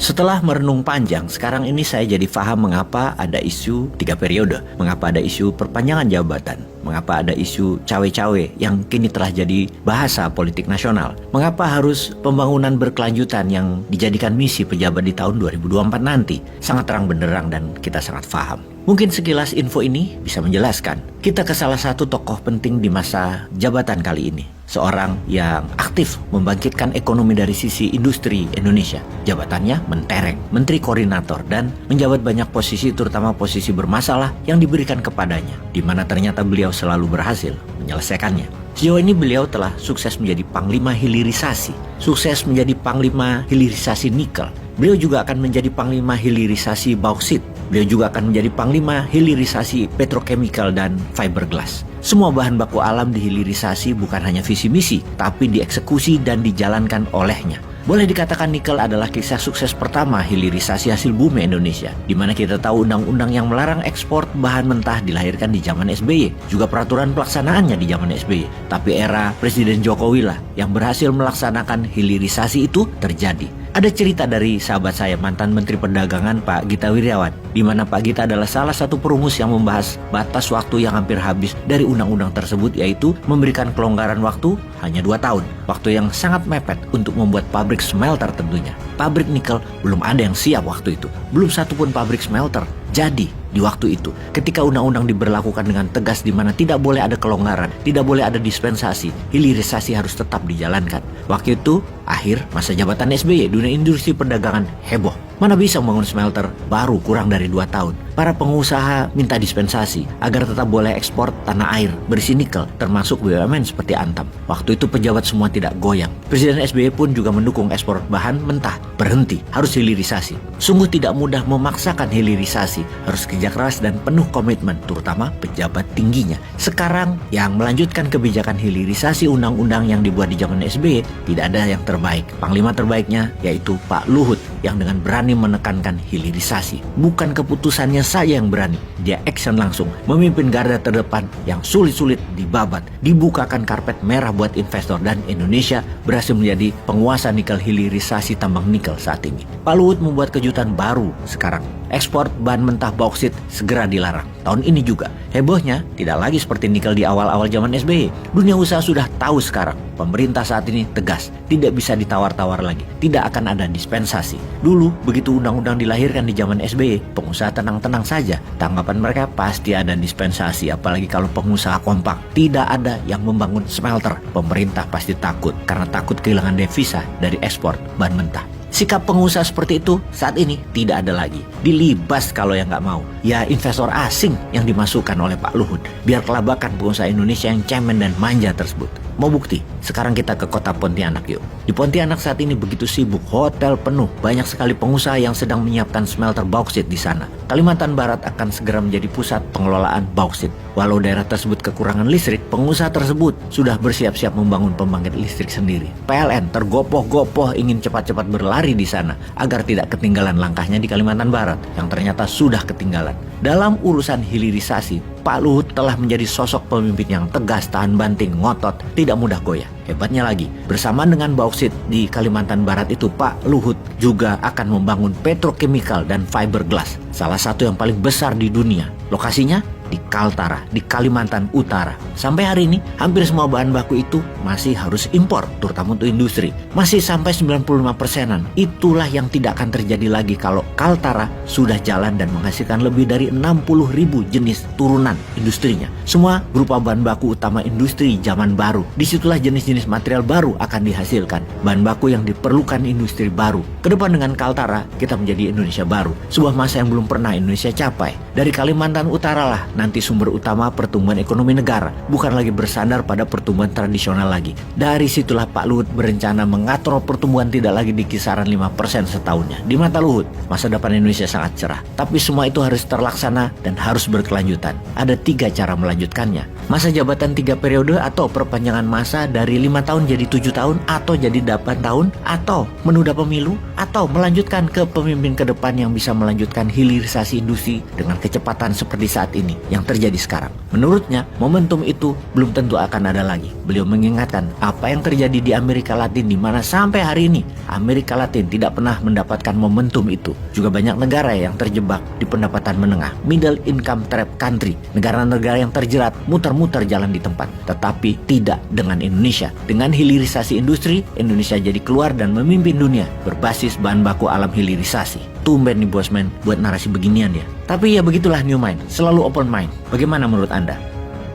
Setelah merenung panjang, sekarang ini saya jadi paham mengapa ada isu 3 periode, mengapa ada isu perpanjangan jabatan, mengapa ada isu cawe-cawe yang kini telah jadi bahasa politik nasional, mengapa harus pembangunan berkelanjutan yang dijadikan misi pejabat di tahun 2024 nanti. Sangat terang benderang dan kita sangat paham. Mungkin sekilas info ini bisa menjelaskan kita ke salah satu tokoh penting di masa jabatan kali ini. Seorang yang aktif membangkitkan ekonomi dari sisi industri Indonesia. Jabatannya mentereng, menteri koordinator, dan menjabat banyak posisi, terutama posisi bermasalah yang diberikan kepadanya, di mana ternyata beliau selalu berhasil menyelesaikannya. Sejauh ini beliau telah sukses menjadi Panglima Hilirisasi, sukses menjadi Panglima Hilirisasi Nikel. Beliau juga akan menjadi Panglima Hilirisasi Bauksit. Beliau juga akan menjadi Panglima Hilirisasi Petrochemical dan Fiberglass. Semua bahan baku alam dihilirisasi bukan hanya visi misi, tapi dieksekusi dan dijalankan olehnya. Boleh dikatakan nikel adalah kisah sukses pertama hilirisasi hasil bumi Indonesia, di mana kita tahu undang-undang yang melarang ekspor bahan mentah dilahirkan di zaman SBY, juga peraturan pelaksanaannya di zaman SBY. Tapi era Presiden Jokowi lah yang berhasil melaksanakan hilirisasi itu terjadi. Ada cerita dari sahabat saya, mantan Menteri Perdagangan Pak Gita Wirjawan, di mana Pak Gita adalah salah satu perumus yang membahas batas waktu yang hampir habis dari undang-undang tersebut, yaitu memberikan kelonggaran waktu hanya 2 tahun. Waktu yang sangat mepet untuk membuat pabrik smelter tentunya. Pabrik nikel belum ada yang siap waktu itu. Belum satupun pabrik smelter jadi di waktu itu. Ketika undang-undang diberlakukan dengan tegas, di mana tidak boleh ada kelonggaran, tidak boleh ada dispensasi, hilirisasi harus tetap dijalankan. Waktu itu akhir masa jabatan SBY, dunia industri perdagangan heboh. Mana bisa membangun smelter baru kurang dari 2 tahun. Para pengusaha minta dispensasi agar tetap boleh ekspor tanah air berisi nikel, termasuk BUMN seperti Antam. Waktu itu pejabat semua tidak goyang. Presiden SBY pun juga mendukung ekspor bahan mentah berhenti, harus hilirisasi. Sungguh tidak mudah memaksakan hilirisasi, harus kerja keras dan penuh komitmen, terutama pejabat tingginya. Sekarang yang melanjutkan kebijakan hilirisasi undang-undang yang dibuat di zaman SBY, tidak ada yang terbaik. Panglima terbaiknya yaitu Pak Luhut, yang dengan berani menekankan hilirisasi. Bukan keputusannya saja yang berani, dia action langsung, memimpin garda terdepan yang sulit-sulit dibabat, dibukakan karpet merah buat investor, dan Indonesia berhasil menjadi penguasa nikel hilirisasi tambang nikel saat ini. Pak Luhut membuat kejutan baru sekarang. Ekspor bahan mentah bauksit segera dilarang. Tahun ini juga hebohnya tidak lagi seperti nikel di awal-awal zaman SBY. Dunia usaha sudah tahu sekarang. Pemerintah saat ini tegas, tidak bisa ditawar-tawar lagi. Tidak akan ada dispensasi. Dulu begitu undang-undang dilahirkan di zaman SBY, pengusaha tenang-tenang saja. Tanggapan mereka pasti ada dispensasi, apalagi kalau pengusaha kompak. Tidak ada yang membangun smelter. Pemerintah pasti takut karena takut kehilangan devisa dari ekspor bahan mentah. Sikap pengusaha seperti itu saat ini tidak ada lagi. Dilibas kalau yang nggak mau. Ya investor asing yang dimasukkan oleh Pak Luhut. Biar kelabakan pengusaha Indonesia yang cemen dan manja tersebut. Mau bukti? Sekarang kita ke kota Pontianak yuk. Di Pontianak saat ini begitu sibuk, hotel penuh. Banyak sekali pengusaha yang sedang menyiapkan smelter bauksit di sana. Kalimantan Barat akan segera menjadi pusat pengelolaan bauksit. Walau daerah tersebut kekurangan listrik, pengusaha tersebut sudah bersiap-siap membangun pembangkit listrik sendiri. PLN tergopoh-gopoh ingin cepat-cepat berlari di sana agar tidak ketinggalan langkahnya di Kalimantan Barat yang ternyata sudah ketinggalan. Dalam urusan hilirisasi, Pak Luhut telah menjadi sosok pemimpin yang tegas, tahan banting, ngotot, tidak mudah goyah. Hebatnya lagi, bersamaan dengan bauksit di Kalimantan Barat itu, Pak Luhut juga akan membangun petrochemical dan fiberglass, salah satu yang paling besar di dunia. Lokasinya di Kaltara, di Kalimantan Utara. Sampai hari ini, hampir semua bahan baku itu masih harus impor, terutama untuk industri. Masih sampai 95%-an. Itulah yang tidak akan terjadi lagi kalau Kaltara sudah jalan dan menghasilkan lebih dari 60.000 jenis turunan industrinya. Semua berupa bahan baku utama industri zaman baru. Disitulah jenis-jenis material baru akan dihasilkan. Bahan baku yang diperlukan industri baru. Kedepan dengan Kaltara, kita menjadi Indonesia baru. Sebuah masa yang belum pernah Indonesia capai. Dari Kalimantan Utara lah nanti sumber utama pertumbuhan ekonomi negara, bukan lagi bersandar pada pertumbuhan tradisional lagi. Dari situlah Pak Luhut berencana mengatur pertumbuhan tidak lagi di kisaran 5% setahunnya. Di mata Luhut, masa depan Indonesia sangat cerah. Tapi semua itu harus terlaksana dan harus berkelanjutan. Ada 3 cara melanjutkannya. Masa jabatan 3 periode atau perpanjangan masa dari 5 tahun jadi 7 tahun atau jadi 8 tahun, atau menunda pemilu, atau melanjutkan ke pemimpin ke depan yang bisa melanjutkan hilirisasi industri dengan kecepatan seperti saat ini. yang terjadi sekarang. Menurutnya, momentum itu belum tentu akan ada lagi. Beliau mengingatkan apa yang terjadi di Amerika Latin, di mana sampai hari ini Amerika Latin tidak pernah mendapatkan momentum itu. Juga banyak negara yang terjebak di pendapatan menengah, middle income trap country, negara-negara yang terjerat muter-muter jalan di tempat. Tetapi tidak dengan Indonesia. Dengan hilirisasi industri, Indonesia jadi keluar dan memimpin dunia berbasis bahan baku alam hilirisasi. Tumben nih bosman buat narasi beginian ya. Tapi ya begitulah New Mind, selalu open mind. Bagaimana menurut Anda?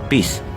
Peace.